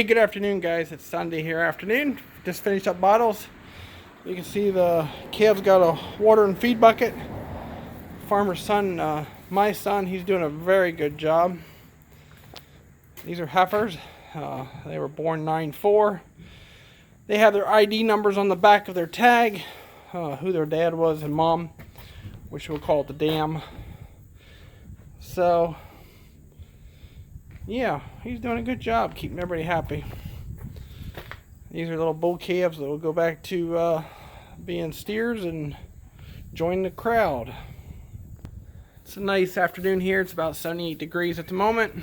Hey, good afternoon, guys. It's Sunday here afternoon. Just finished up bottles. You can see the calves got a water and feed bucket. Farmer's son, my son, he's doing a very good job. These are heifers. They were born 9-4. They have their ID numbers on the back of their tag, who their dad was and mom, which we'll call it the dam. So yeah, he's doing a good job keeping everybody happy. These are little bull calves that will go back to being steers and join the crowd. It's a nice afternoon here. It's about 78 degrees at the moment.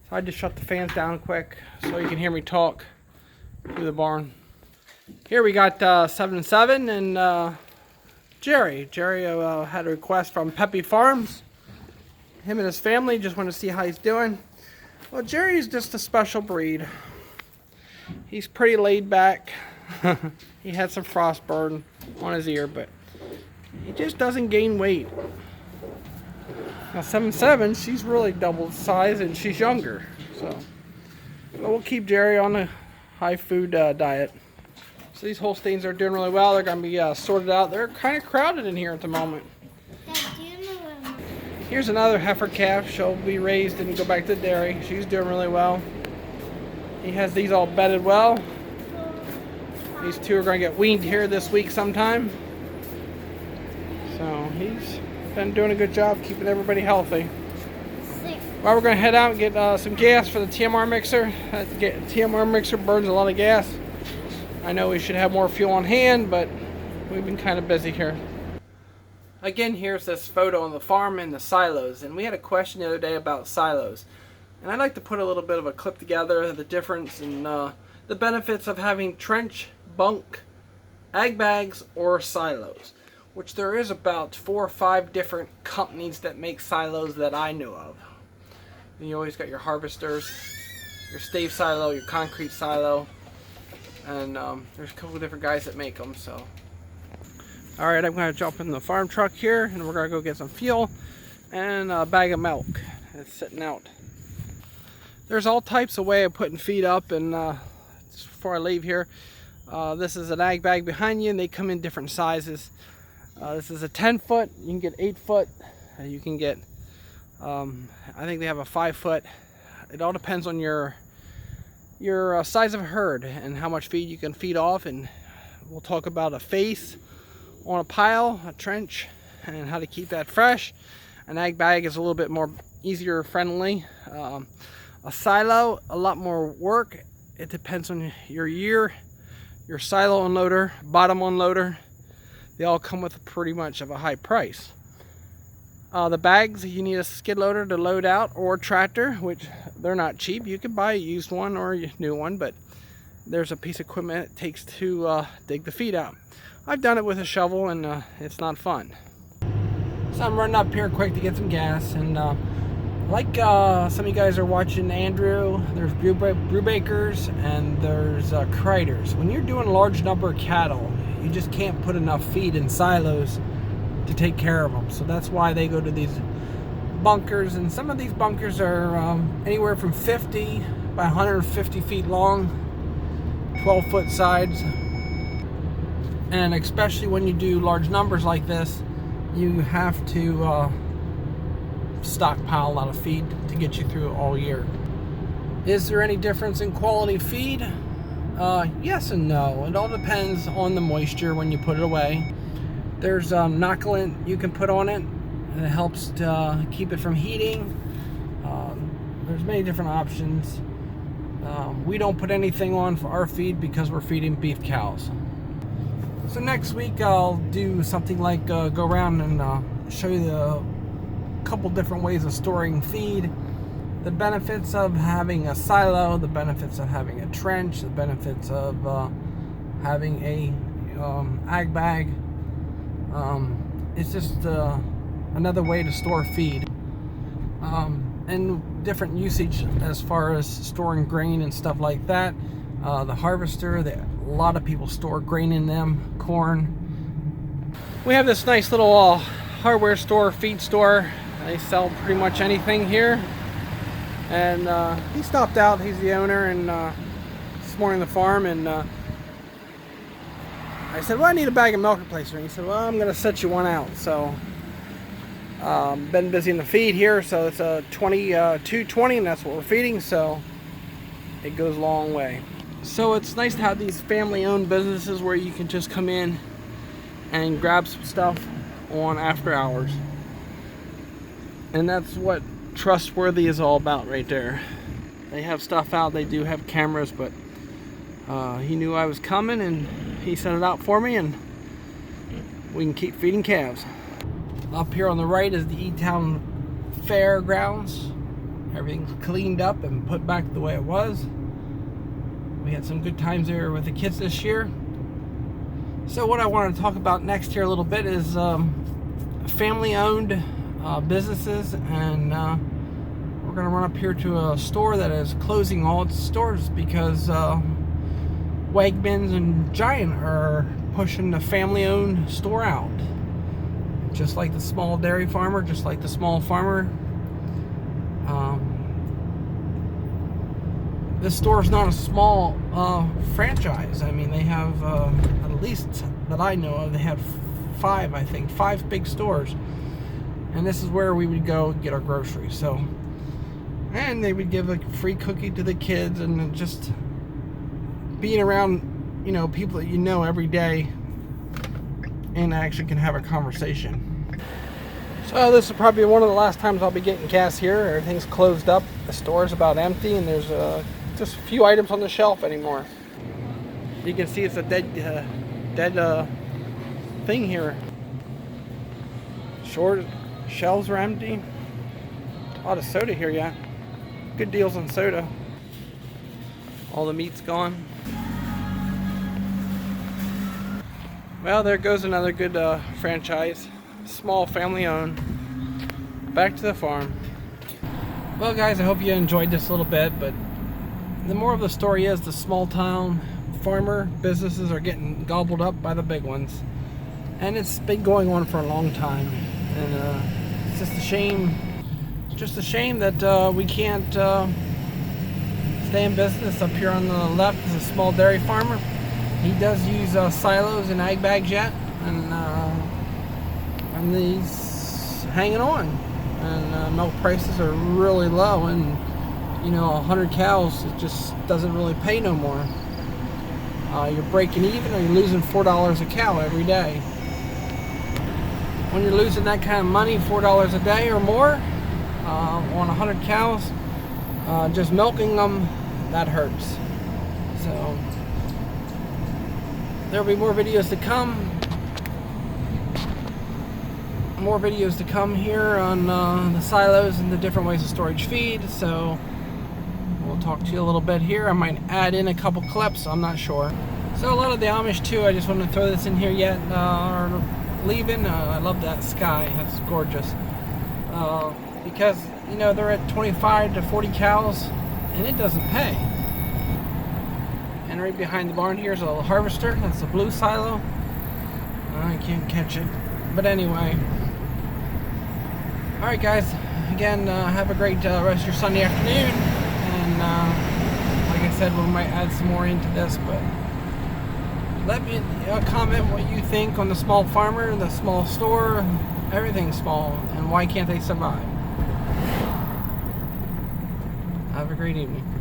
So I just shut the fans down quick so you can hear me talk through the barn. Here we got 7-7 and Jerry. Jerry had a request from Peppy Farms. Him and his family just want to see how he's doing. Well, Jerry's just a special breed. He's pretty laid back. He had some frostburn on his ear, but he just doesn't gain weight. Now 7-7, she's really double size and she's younger. So we'll keep Jerry on a high food diet. So these Holsteins are doing really well. They're going to be sorted out. They're kind of crowded in here at the moment. Here's another heifer calf. She'll be raised and go back to the dairy. She's doing really well. He has these all bedded well. These two are going to get weaned here this week sometime. So he's been doing a good job keeping everybody healthy. Well, we're going to head out and get some gas for the TMR mixer. The TMR mixer burns a lot of gas. I know we should have more fuel on hand, but we've been kind of busy here. Again, here's this photo on the farm and the silos, and we had a question the other day about silos, and I'd like to put a little bit of a clip together, the difference and the benefits of having trench, bunk, ag bags, or silos, which there is about 4 or 5 different companies that make silos that I know of. And you always got your harvesters, your stave silo, your concrete silo, and there's a couple of different guys that make them. So alright, I'm going to jump in the farm truck here and we're going to go get some fuel and a bag of milk. It's sitting out. There's all types of way of putting feed up, and just before I leave here, this is an ag bag behind you and they come in different sizes. This is a 10 foot, you can get 8 foot, you can get, I think they have a 5 foot. It all depends on your size of herd and how much feed you can feed off, and we'll talk about a face on a pile, a trench, and how to keep that fresh. An ag bag is a little bit more easier friendly. A silo, a lot more work. It depends on your year. Your silo unloader, bottom unloader, they all come with pretty much of a high price. The bags, you need a skid loader to load out, or a tractor, which they're not cheap. You can buy a used one or a new one, but there's a piece of equipment it takes to dig the feed out. I've done it with a shovel and it's not fun. So I'm running up here quick to get some gas, and like some of you guys are watching Andrew, there's Brewbakers and there's Kreiders. When you're doing a large number of cattle, you just can't put enough feed in silos to take care of them. So that's why they go to these bunkers, and some of these bunkers are anywhere from 50 by 150 feet long, 12-foot sides. And especially when you do large numbers like this, you have to stockpile a lot of feed to get you through all year. Is there any difference in quality feed? Yes and no. It all depends on the moisture when you put it away. There's inoculant you can put on it, and it helps to keep it from heating. There's many different options. We don't put anything on for our feed because we're feeding beef cows. So next week I'll do something like go around and show you a couple different ways of storing feed, the benefits of having a silo, the benefits of having a trench, the benefits of having a ag bag. It's just another way to store feed, and different usage as far as storing grain and stuff like that. The harvester, a lot of people store grain in them, corn. We have this nice little hardware store, feed store. They sell pretty much anything here. And he stopped out. He's the owner, and this morning the farm, and I said, well, I need a bag of milk replacer. And he said, well, I'm gonna set you one out. So been busy in the feed here, so it's a 2220, and that's what we're feeding, so it goes a long way. So it's nice to have these family-owned businesses where you can just come in and grab some stuff on after hours. And that's what trustworthy is all about right there. They have stuff out, they do have cameras, but he knew I was coming and he set it out for me, and we can keep feeding calves. Up here on the right is the E-Town Fairgrounds. Everything's cleaned up and put back the way it was. We had some good times there with the kids this year. So what I want to talk about next here a little bit is family-owned businesses, and we're going to run up here to a store that is closing all its stores because Wegmans and Giant are pushing the family-owned store out. Just like the small dairy farmer, just like the small farmer. This store is not a small franchise. I mean, they have, at least that I know of, they have five big stores. And this is where we would go get our groceries. So, and they would give a free cookie to the kids, and just being around, you know, people that you know every day, and actually can have a conversation. So this is probably one of the last times I'll be getting gas here. Everything's closed up. The store is about empty, and there's just a few items on the shelf anymore. You can see it's a dead thing here. Shelves are empty. A lot of soda here, yeah. Good deals on soda. All the meat's gone. Well, there goes another good franchise. Small family owned. Back to the farm. Well guys, I hope you enjoyed this a little bit, but the more of the story is the small town farmer businesses are getting gobbled up by the big ones. And it's been going on for a long time. And it's just a shame. Just a shame that we can't stay in business. Up here on the left is a small dairy farmer. He does use silos and ag bags yet, and he's hanging on. And milk prices are really low, and you know, 100 cows, it just doesn't really pay no more. You're breaking even, or you're losing $4 a cow every day. When you're losing that kind of money, $4 a day or more on 100 cows, just milking them, that hurts. So there'll be more videos to come. More videos to come here on the silos and the different ways of storage feed. So we'll talk to you a little bit here. I might add in a couple clips, I'm not sure. So a lot of the Amish too, I just wanted to throw this in here yet, are leaving. I love that sky, that's gorgeous. Because, you know, they're at 25 to 40 cows and it doesn't pay. And right behind the barn here is a harvester. That's a blue silo. I can't catch it. But anyway. Alright guys. Again, have a great rest of your Sunday afternoon. And like I said, we might add some more into this. But let me comment what you think on the small farmer, the small store, everything small. And why can't they survive? Have a great evening.